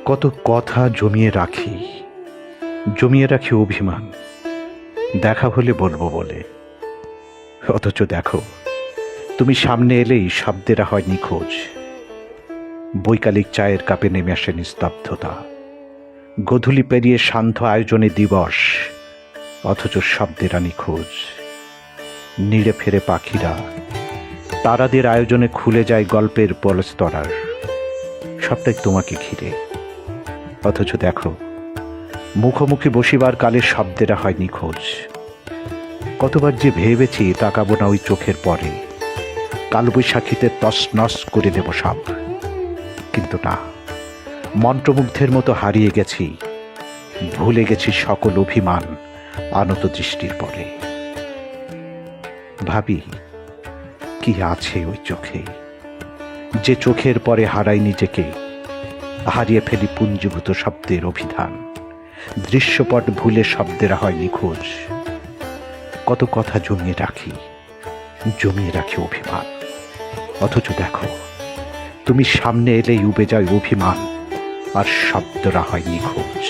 কত কথা জমিয়ে রাখি অভিমান, দেখা হলে বলবো বলে। অথচ দেখো, তুমি সামনে এলেই শব্দেরা হয় নিখোঁজ। বৈকালিক চায়ের কাপে নেমে আসে নিস্তব্ধতা, গোধূলি পেরিয়ে শান্ত আয়োজনে দিবস, অথচ শব্দেরা নিখোঁজ। নিড়ে ফেরে পাখিরা, তারাদের আয়োজনে খুলে যায় গল্পের পলস্তরার, সবটাই তোমাকে ঘিরে। অথচ দেখো, মুখোমুখি বসিবার কালে শব্দেরা হয় নিখোঁজ। কতবার যে ভেবেছি তাকাবো না ওই চোখের পরে, কালবৈশাখীতে তছনছ করে দেব সব, কিন্তু না, মন্ত্রমুগ্ধের মতো হারিয়ে গেছি, ভুলে গেছি সকল অভিমান আনত দৃষ্টির পরে। ভাবি, কি আছে ওই চোখে, যে চোখের পরে হারাই নিজেকে, হারিয়ে ফেলি পুঞ্জীভূত শব্দের অভিধান, দৃশ্যপট ভুলে শব্দেরা হয় নিখোঁজ। কত কথা জমিয়ে রাখি অভিমান, অথচ দেখো, তুমি সামনে এলেই উবে যায় অভিমান, আর শব্দরা হয় নিখোঁজ।